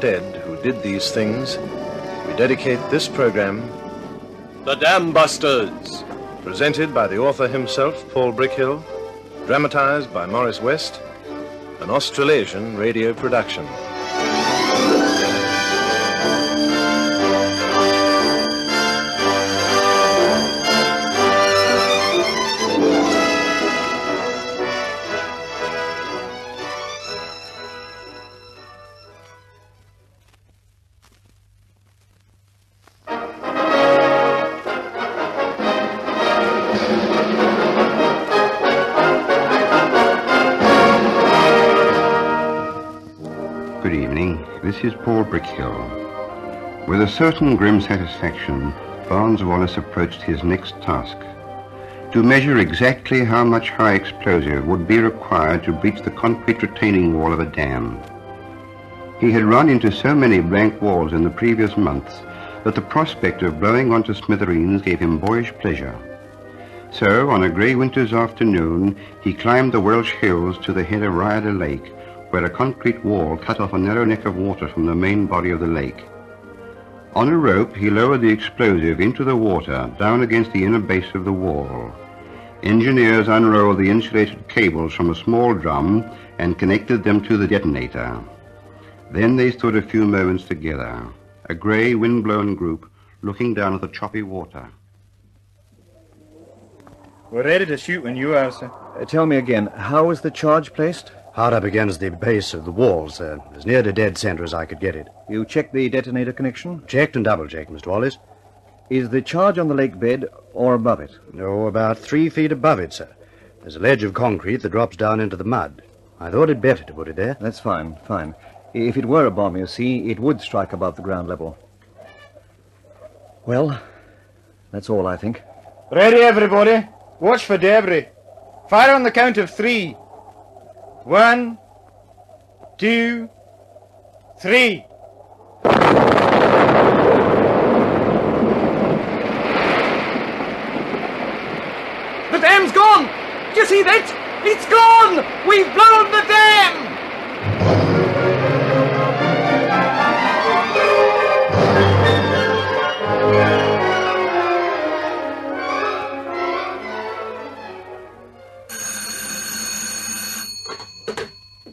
dead who did these things, we dedicate this program, The Dambusters, presented by the author himself, Paul Brickhill, dramatized by Morris West, an Australasian radio production. Good evening. This is Paul Brickhill. With a certain grim satisfaction, Barnes Wallace approached his next task: to measure exactly how much high explosive would be required to breach the concrete retaining wall of a dam. He had run into so many blank walls in the previous months that the prospect of blowing onto smithereens gave him boyish pleasure. So, on a grey winter's afternoon, he climbed the Welsh hills to the head of Ryder Lake, where a concrete wall cut off a narrow neck of water from the main body of the lake. On a rope, he lowered the explosive into the water, down against the inner base of the wall. Engineers unrolled the insulated cables from a small drum and connected them to the detonator. Then they stood a few moments together, a grey, wind-blown group, looking down at the choppy water. We're ready to shoot when you are, sir. Tell me again, how was the charge placed? Hard up against the base of the walls, as near to dead center as I could get it. You checked the detonator connection? Checked and double-checked, Mr. Wallace. Is the charge on the lake bed or above it? No, about 3 feet above it, sir. There's a ledge of concrete that drops down into the mud. I thought it better to put it there. That's fine, fine. If it were a bomb, you see, it would strike above the ground level. Well, that's all, I think. Ready, everybody. Watch for debris. Fire on the count of 3. 1, 2, 3. The dam's gone! Do you see that? It's gone! We've blown the dam!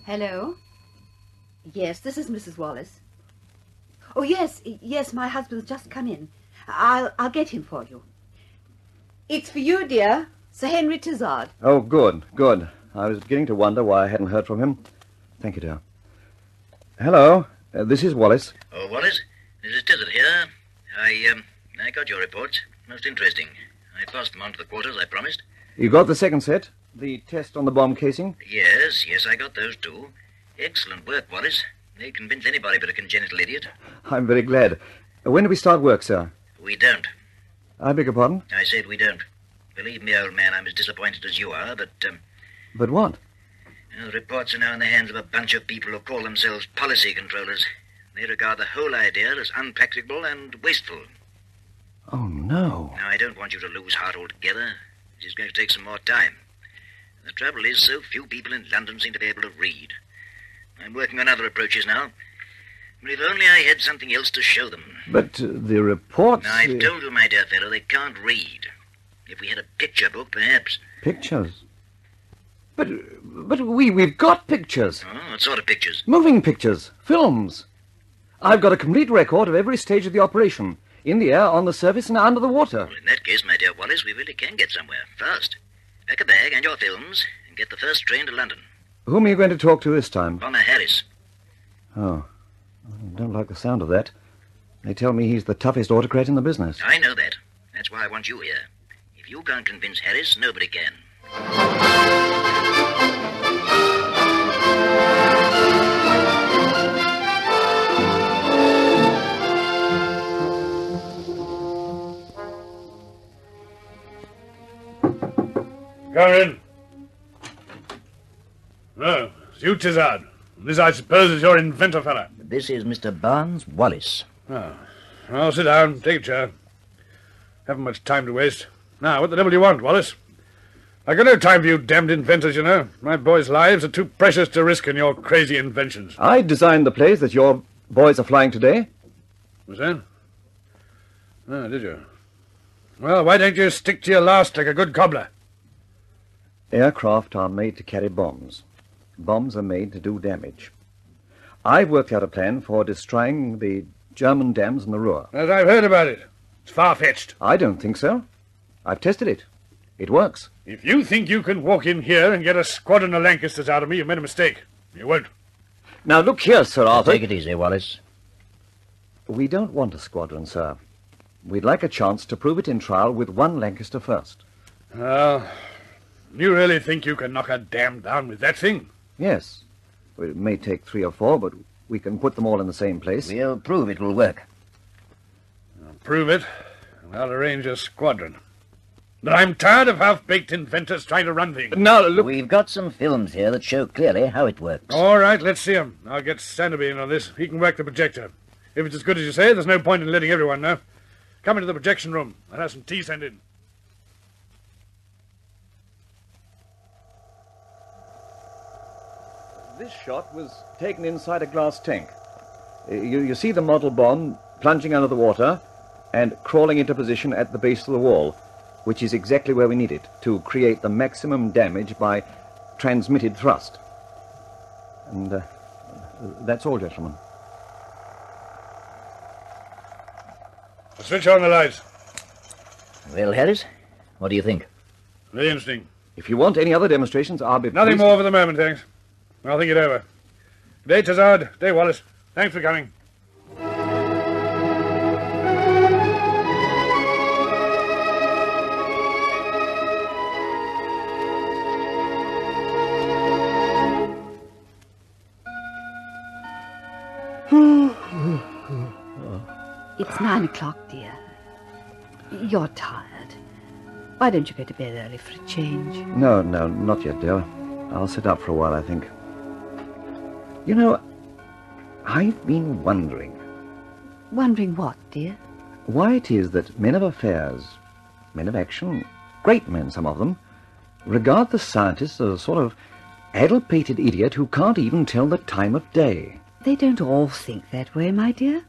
Hello? Yes, this is Mrs. Wallace. Oh, yes, my husband's just come in. I'll get him for you. It's for you, dear. Sir Henry Tizard. Oh, good, good. I was beginning to wonder why I hadn't heard from him. Thank you, dear. Hello, this is Wallace. Oh, Wallace, this is Tizard here. I got your reports. Most interesting. I passed them on to the quarters, I promised. You got the second set? The test on the bomb casing? Yes, I got those too. Excellent work, Wallace. They convince anybody but a congenital idiot. I'm very glad. When do we start work, sir? We don't. I beg your pardon? I said we don't. Believe me, old man, I'm as disappointed as you are, but... But what? The reports are now in the hands of a bunch of people who call themselves policy controllers. They regard the whole idea as unpractical and wasteful. Oh, no. Now, I don't want you to lose heart altogether. It is going to take some more time. The trouble is, so few people in London seem to be able to read. I'm working on other approaches now. But if only I had something else to show them. But the reports... Now, I've told you, my dear fellow, they can't read. If we had a picture book, perhaps. Pictures? But we've got pictures. Oh, what sort of pictures? Moving pictures. Films. I've got a complete record of every stage of the operation. In the air, on the surface, and under the water. Well, in that case, my dear Wallace, we really can get somewhere. Fast. Pack a bag and your films and get the first train to London. Whom are you going to talk to this time? Bonner Harris. Oh, I don't like the sound of that. They tell me he's the toughest autocrat in the business. I know that. That's why I want you here. If you can't convince Harris, nobody can. Come in. No, it's you, Tizard. This, I suppose, is your inventor fella. This is Mr. Barnes Wallace. Oh. Well, sit down. Take a chair. Haven't much time to waste. Now, what the devil do you want, Wallace? I got no time for you damned inventors, you know. My boys' lives are too precious to risk in your crazy inventions. I designed the plays that you're... Boys are flying today? Was that? Oh, did you? Well, why don't you stick to your last like a good cobbler? Aircraft are made to carry bombs. Bombs are made to do damage. I've worked out a plan for destroying the German dams in the Ruhr. As I've heard about it. It's far-fetched. I don't think so. I've tested it. It works. If you think you can walk in here and get a squadron of Lancasters out of me, you've made a mistake. You won't. Now, look here, Sir Arthur. Take it easy, Wallace. We don't want a squadron, sir. We'd like a chance to prove it in trial with one Lancaster first. Well, you really think you can knock a dam down with that thing? Yes. It may take 3 or 4, but we can put them all in the same place. We'll prove it will work. I'll prove it, and I'll arrange a squadron. But I'm tired of half-baked inventors trying to run things. Now, look... We've got some films here that show clearly how it works. All right, let's see 'em. I'll get Sanderby in on this. He can work the projector. If it's as good as you say, there's no point in letting everyone know. Come into the projection room. I'll have some tea sent in. This shot was taken inside a glass tank. You see the model bomb plunging under the water and crawling into position at the base of the wall, which is exactly where we need it, to create the maximum damage by transmitted thrust. And that's all, gentlemen. Switch on the lights. Well, Harris, what do you think? Very interesting. If you want any other demonstrations, I'll be... Nothing more for the moment, thanks. I'll think it over. Good day, Tazard. Good day, Wallace. Thanks for coming. It's 9 o'clock, dear. You're tired. Why don't you go to bed early for a change? No, not yet, dear. I'll sit up for a while, I think. You know, I've been wondering... Wondering what, dear? Why it is that men of affairs, men of action, great men, some of them, regard the scientist as a sort of addle-pated idiot who can't even tell the time of day. They don't all think that way, my dear.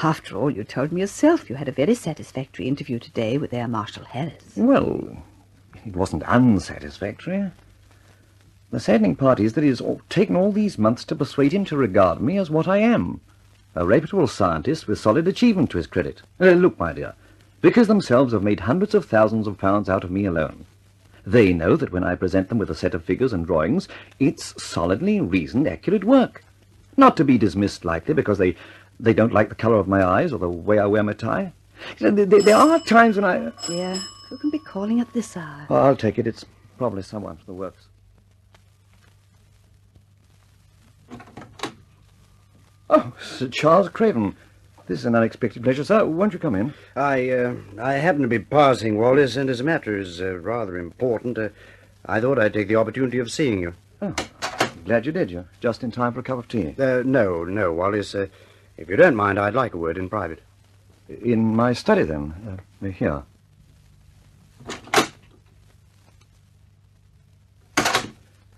After all, you told me yourself you had a very satisfactory interview today with Air Marshal Harris. Well, it wasn't unsatisfactory. The saddening part is that it has taken all these months to persuade him to regard me as what I am, a reputable scientist with solid achievement to his credit. Look, my dear, Vickers themselves have made hundreds of thousands of pounds out of me alone. They know that when I present them with a set of figures and drawings, it's solidly reasoned, accurate work. Not to be dismissed lightly because they don't like the colour of my eyes or the way I wear my tie. There are times when I... Dear, who can be calling at this hour? Oh, I'll take it. It's probably someone for the works. Oh, Sir Charles Craven. This is an unexpected pleasure, sir. Won't you come in? I happen to be passing, Wallace, and as a matter is rather important, I thought I'd take the opportunity of seeing you. Oh, glad you did. You're just in time for a cup of tea. No, Wallace. If you don't mind, I'd like a word in private. In my study, then. Here.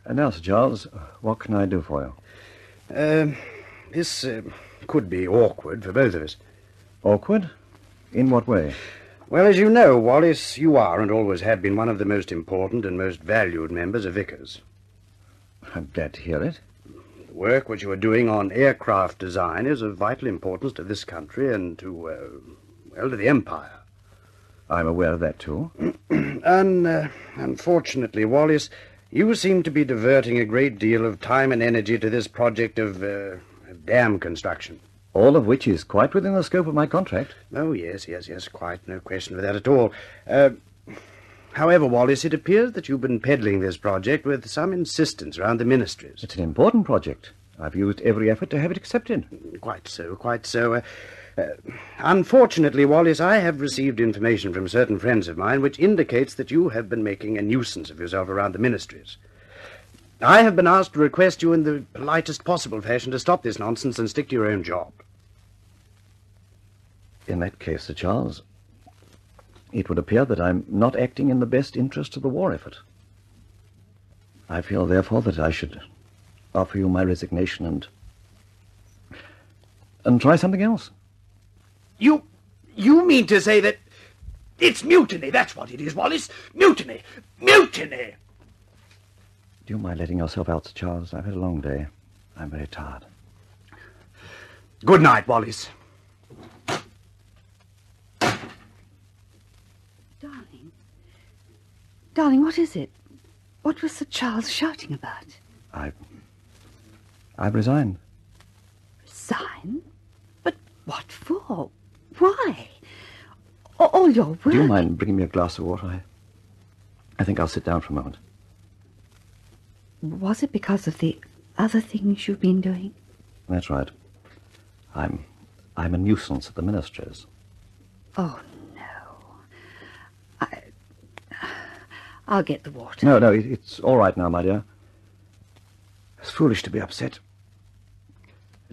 And now, Sir Charles, what can I do for you? This could be awkward for both of us. Awkward? In what way? Well, as you know, Wallace, you are and always have been one of the most important and most valued members of Vickers. I'm glad to hear it. The work which you are doing on aircraft design is of vital importance to this country and to the Empire. I'm aware of that, too. Unfortunately, Wallace, you seem to be diverting a great deal of time and energy to this project of dam construction. All of which is quite within the scope of my contract. Oh, yes, quite. No question of that at all. However, Wallace, it appears that you've been peddling this project with some insistence around the ministries. It's an important project. I've used every effort to have it accepted. Quite so. Unfortunately, Wallace, I have received information from certain friends of mine which indicates that you have been making a nuisance of yourself around the ministries. I have been asked to request you in the politest possible fashion to stop this nonsense and stick to your own job. In that case, Sir Charles, it would appear that I'm not acting in the best interest of the war effort. I feel, therefore, that I should offer you my resignation and and try something else. You mean to say that... It's mutiny, that's what it is, Wallace. Mutiny! Mutiny! Do you mind letting yourself out, Sir Charles? I've had a long day. I'm very tired. Good night, Wallace. Darling. Darling, what is it? What was Sir Charles shouting about? I've resigned. Resign? But what for? Why? All your work... Do you mind bringing me a glass of water? I think I'll sit down for a moment. Was it because of the other things you've been doing? That's right. I'm a nuisance at the ministry's. Oh, no. I'll get the water. No, it's all right now, my dear. It's foolish to be upset.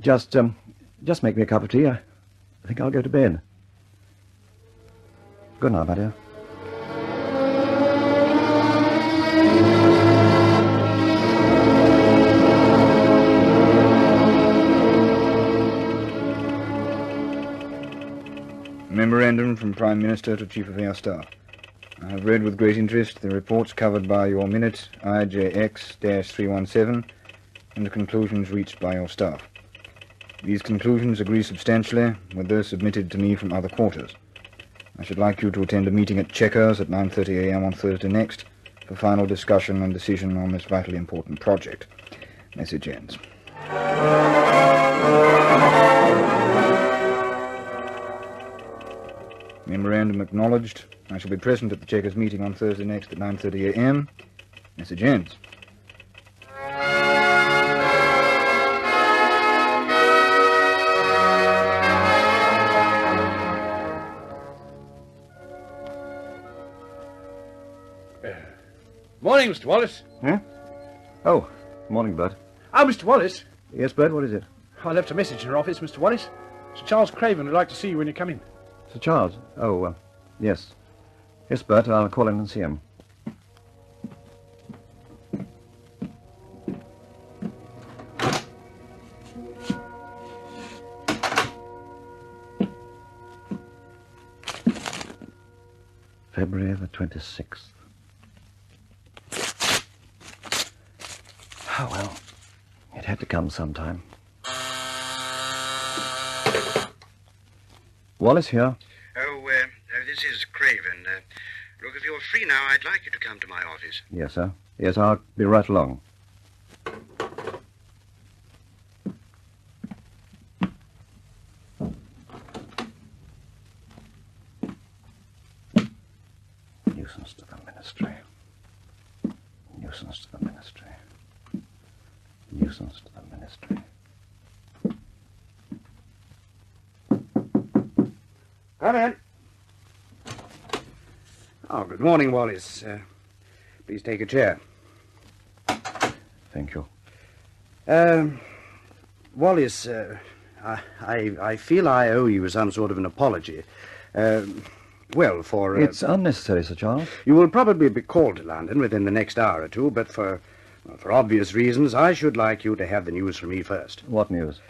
Just make me a cup of tea. I think I'll go to bed. Good night, my dear. Memorandum from Prime Minister to Chief of Air Staff. I have read with great interest the reports covered by your minute IJX-317 and the conclusions reached by your staff. These conclusions agree substantially with those submitted to me from other quarters. I should like you to attend a meeting at Chequers at 9:30 a.m. on Thursday next for final discussion and decision on this vitally important project. Message ends. Memorandum acknowledged. I shall be present at the Chequers meeting on Thursday next at 9:30 a.m. Message ends. Morning, Mr. Wallace. Huh? Oh, morning, Bert. Oh, Mr. Wallace. Yes, Bert, what is it? I left a message in your office, Mr. Wallace. Sir Charles Craven would like to see you when you come in. Sir Charles? Oh, yes. Yes, Bert, I'll call in and see him. February the 26th. Oh, well, it had to come sometime. Wallace here. Oh, this is Craven. Look, if you're free now, I'd like you to come to my office. Yes, sir. Yes, I'll be right along. Nuisance to the ministry. Nuisance to the ministry. Nuisance to the ministry. Come in. Oh, good morning, Wallace. Please take a chair. Thank you. Wallace, I feel I owe you some sort of an apology. Well, for... It's unnecessary, Sir Charles. You will probably be called to London within the next hour or two, but for obvious reasons, I should like you to have the news from me first. What news?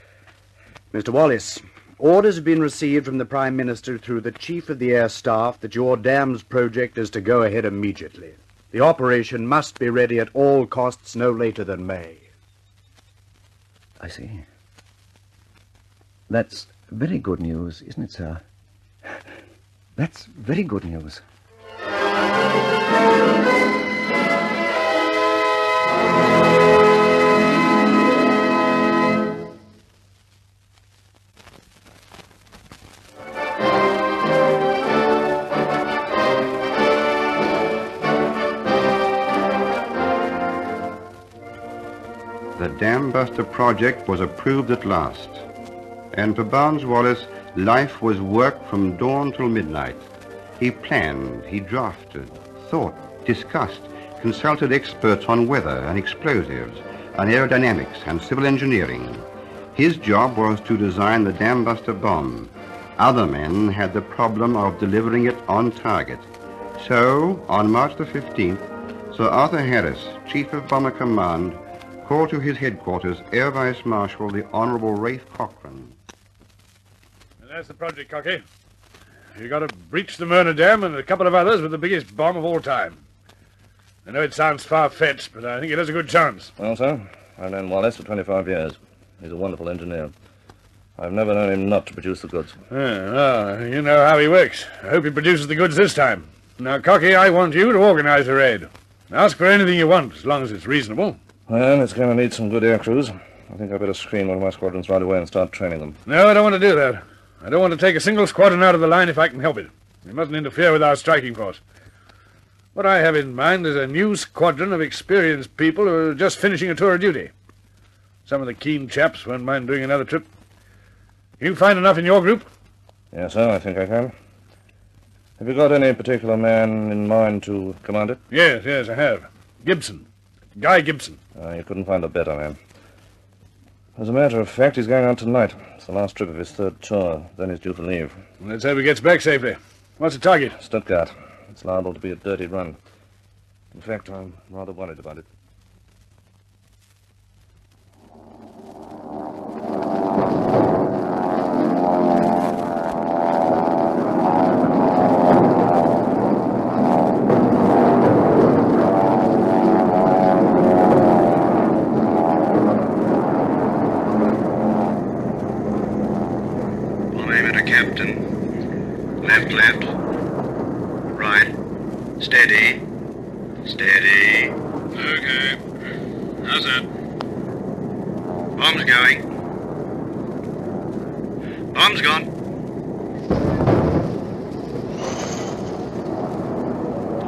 Mr. Wallace, orders have been received from the Prime Minister through the Chief of the Air Staff that your dams project is to go ahead immediately. The operation must be ready at all costs no later than May. I see. That's very good news, isn't it, sir? That's very good news. The Dambuster project was approved at last. And for Barnes Wallace, life was work from dawn till midnight. He planned, he drafted, thought, discussed, consulted experts on weather and explosives, on aerodynamics and civil engineering. His job was to design the Dambuster bomb. Other men had the problem of delivering it on target. So, on March the 15th, Sir Arthur Harris, Chief of Bomber Command, called to his headquarters Air Vice Marshal the Honorable Rafe Cochrane. That's the project, Cocky. You got to breach the Myrna Dam and a couple of others with the biggest bomb of all time. I know it sounds far-fetched, but I think it has a good chance. Well, sir, I've known Wallace for 25 years. He's a wonderful engineer. I've never known him not to produce the goods. You know how he works. I hope he produces the goods this time. Now, Cocky, I want you to organize a raid. Ask for anything you want, as long as it's reasonable. Well, it's going to need some good air crews. I think I better screen one of my squadrons right away and start training them. No, I don't want to do that. I don't want to take a single squadron out of the line if I can help it. We mustn't interfere with our striking force. What I have in mind is a new squadron of experienced people who are just finishing a tour of duty. Some of the keen chaps won't mind doing another trip. Can you find enough in your group? Yes, sir, I think I can. Have you got any particular man in mind to command it? Yes, I have. Gibson. Guy Gibson. You couldn't find a better man. As a matter of fact, he's going out tonight. It's the last trip of his third tour. Then he's due for leave. Let's hope he gets back safely. What's the target? Stuttgart. It's liable to be a dirty run. In fact, I'm rather worried about it.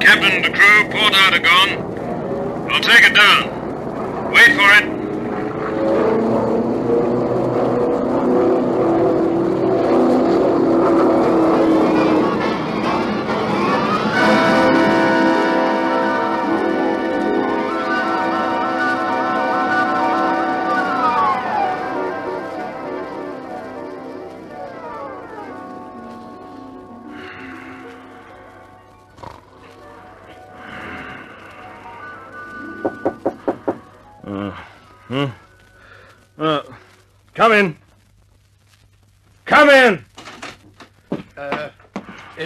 Captain, the crew, port out are gone. I'll take it down. Wait for it. Come in. Come in!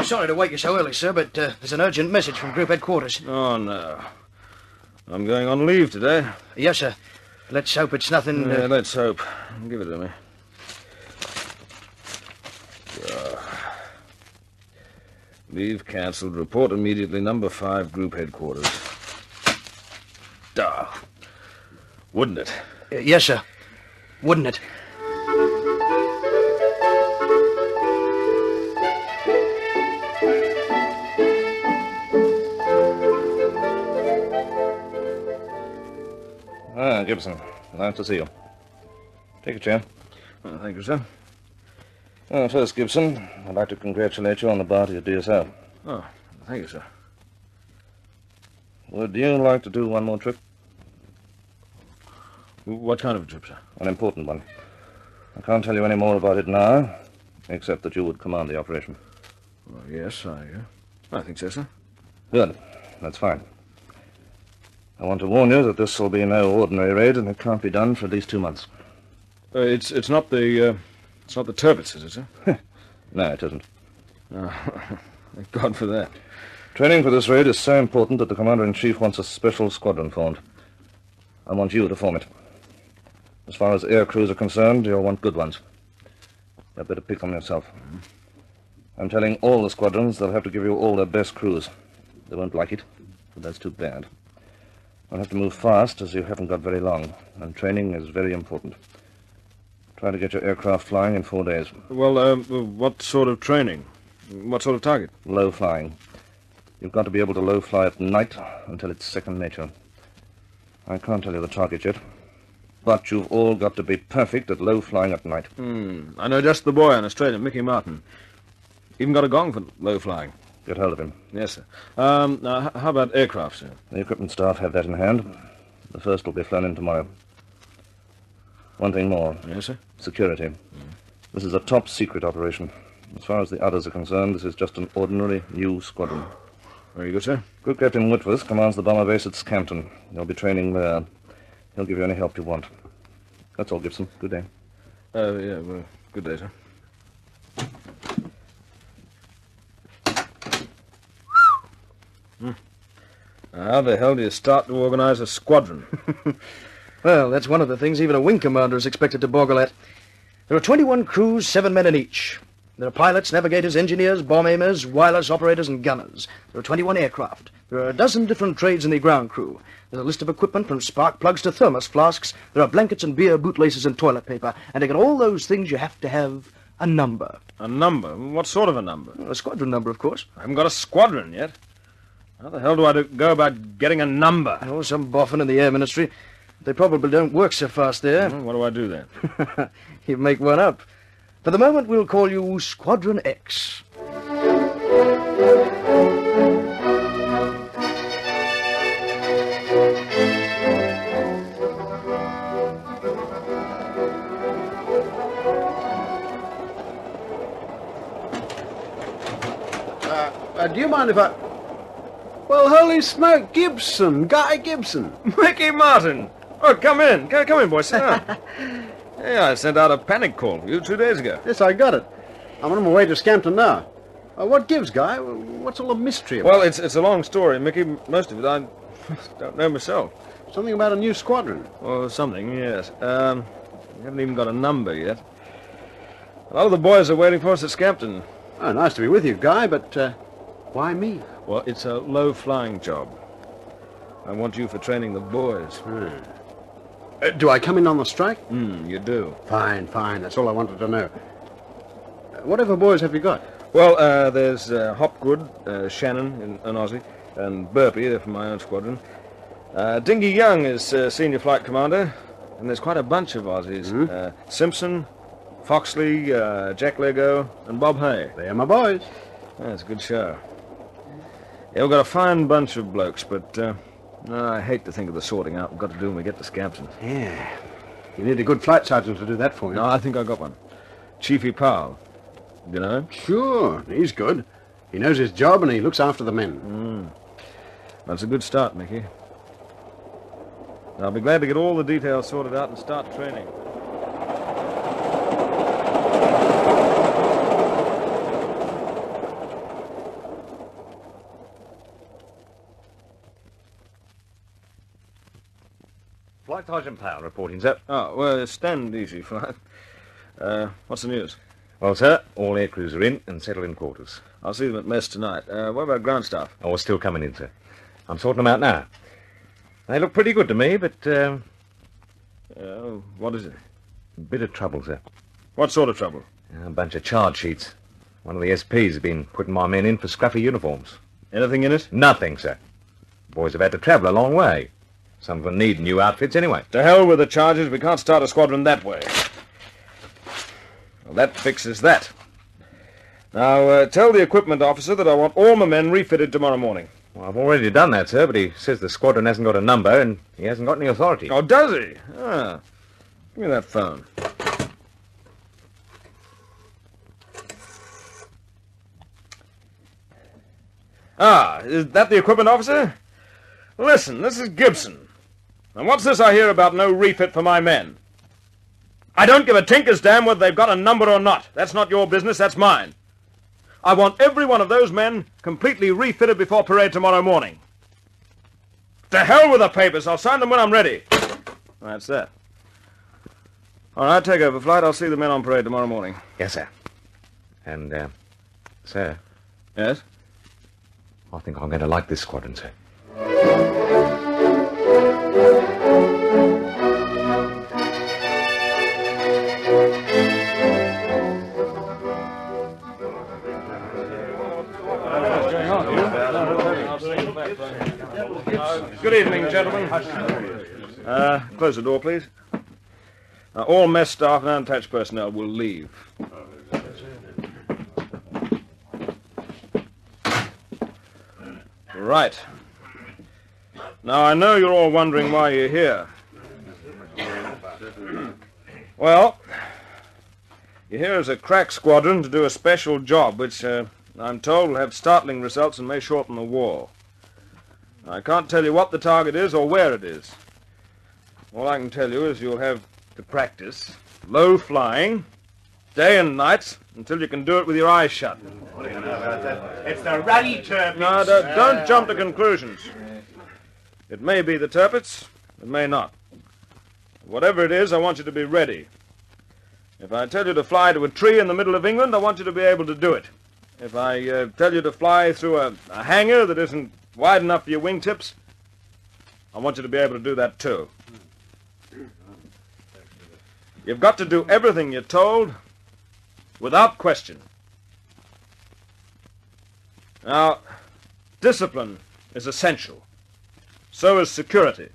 Sorry to wake you so early, sir, but there's an urgent message from group headquarters. Oh, no. I'm going on leave today. Yes, sir. Let's hope it's nothing... let's hope. Give it to me. Leave cancelled. Report immediately. Number 5, group headquarters. Wouldn't it? Yes, sir. Wouldn't it? Gibson. Nice to see you. Take a chair. Thank you, sir. First, Gibson, I'd like to congratulate you on the bounty at DSL. Oh, thank you, sir. Would you like to do one more trip? What kind of a trip, sir? An important one. I can't tell you any more about it now, except that you would command the operation. Well, yes, I think so, sir. Good. That's fine. I want to warn you that this will be no ordinary raid, and it can't be done for at least 2 months. It's not the Turbits, is it, sir? No, it isn't. Thank God for that. Training for this raid is so important that the Commander-in-Chief wants a special squadron formed. I want you to form it. As far as air crews are concerned, you'll want good ones. You'd better pick them yourself. Mm-hmm. I'm telling all the squadrons they'll have to give you all their best crews. They won't like it, but that's too bad. I'll have to move fast, as you haven't got very long, and training is very important. Try to get your aircraft flying in 4 days. Well, what sort of training? What sort of target? Low flying. You've got to be able to low fly at night until it's second nature. I can't tell you the target yet, but you've all got to be perfect at low flying at night. I know just the boy in Australia, Mickey Martin. Even got a gong for low flying. Get hold of him. Yes, sir. Now, how about aircraft, sir? The equipment staff have that in hand. The first will be flown in tomorrow. One thing more. Yes, sir? Security. This is a top-secret operation. As far as the others are concerned, this is just an ordinary new squadron. Very good, sir. Group Captain Whitworth commands the bomber base at Scampton. You'll be training there. He'll give you any help you want. That's all, Gibson. Good day. Good day, sir. How the hell do you start to organize a squadron? Well, that's one of the things even a wing commander is expected to boggle at. There are 21 crews, 7 men in each. There are pilots, navigators, engineers, bomb aimers, wireless operators, and gunners. There are 21 aircraft. There are a dozen different trades in the ground crew. There's a list of equipment from spark plugs to thermos flasks. There are blankets and beer, bootlaces, and toilet paper. And to get all those things, you have to have a number. A number? What sort of a number? A squadron number, of course. I haven't got a squadron yet. How the hell do I go about getting a number? Oh, some boffin in the Air Ministry. They probably don't work so fast there. What do I do then? You make one up. For the moment, we'll call you Squadron X. Do you mind if I... Well, holy smoke, Gibson, Guy Gibson. Mickey Martin! Oh, come in. Come in, boy. Sit down. Yeah, I sent out a panic call for you 2 days ago. Yes, I got it. I'm on my way to Scampton now. What gives, Guy? What's all the mystery about? Well, it's a long story, Mickey. Most of it I don't know myself. Something about a new squadron. Oh, something, yes. We haven't even got a number yet. A lot of the boys are waiting for us at Scampton. Oh, nice to be with you, Guy, but why me? Well, it's a low-flying job. I want you for training the boys. Do I come in on the strike? You do. Fine. That's all I wanted to know. Whatever boys have you got? Well, there's Hopgood, Shannon, an Aussie, and Burpee, they're from my own squadron. Dingy Young is senior flight commander, and there's quite a bunch of Aussies. Simpson, Foxley, Jack Lego, and Bob Hay. They are my boys. That's a good show. Yeah, we've got a fine bunch of blokes, but I hate to think of the sorting out we've got to do when we get to Scampton. Yeah. You need a good flight sergeant to do that for you. No, I think I got one. Chiefy Powell. You know him? Sure, he's good. He knows his job and he looks after the men. That's a good start, Mickey. I'll be glad to get all the details sorted out and start training. Flight Sergeant Powell reporting, sir. Oh, well, stand easy, Flight. What's the news? Well, sir, all air crews are in and settled in quarters. I'll see them at mess tonight. What about ground staff? Oh, still coming in, sir. I'm sorting them out now. They look pretty good to me, but, what is it? A bit of trouble, sir. What sort of trouble? A bunch of charge sheets. One of the SPs has been putting my men in for scruffy uniforms. Anything in it? Nothing, sir. Boys have had to travel a long way. Some of them need new outfits anyway. To hell with the charges. We can't start a squadron that way. Well, that fixes that. Now, tell the equipment officer that I want all my men refitted tomorrow morning. Well, I've already done that, sir, but he says the squadron hasn't got a number and he hasn't got any authority. Oh, does he? Ah. Give me that phone. Ah, is that the equipment officer? Listen, this is Gibson. And what's this I hear about no refit for my men? I don't give a tinker's damn whether they've got a number or not. That's not your business, that's mine. I want every one of those men completely refitted before parade tomorrow morning. To hell with the papers. I'll sign them when I'm ready. That's that. All right, take over, Flight. I'll see the men on parade tomorrow morning. Yes, sir. And, sir. Yes? I think I'm going to like this squadron, sir. Good evening, gentlemen. Close the door, please. All mess staff and unattached personnel will leave. Right. Now, I know you're all wondering why you're here. Well, you're here as a crack squadron to do a special job, which I'm told will have startling results and may shorten the war. I can't tell you what the target is or where it is. All I can tell you is you'll have to practice low flying, day and night until you can do it with your eyes shut. It's the ruddy turpits. No, don't jump to conclusions. It may be the turpits, it may not. Whatever it is, I want you to be ready. If I tell you to fly to a tree in the middle of England, I want you to be able to do it. If I tell you to fly through a hangar that isn't wide enough for your wingtips, I want you to be able to do that too. You've got to do everything you're told without question. Now, discipline is essential. So is security.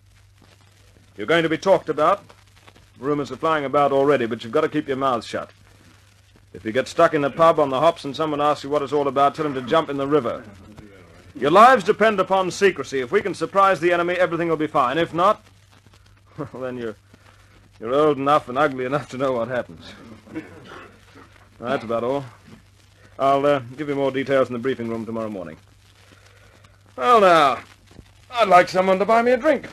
You're going to be talked about. Rumors are flying about already, but you've got to keep your mouths shut. If you get stuck in the pub on the hops and someone asks you what it's all about, tell him to jump in the river. Your lives depend upon secrecy. If we can surprise the enemy, everything will be fine. If not, well, then you're old enough and ugly enough to know what happens. That's about all. I'll give you more details in the briefing room tomorrow morning. Well, now, I'd like someone to buy me a drink.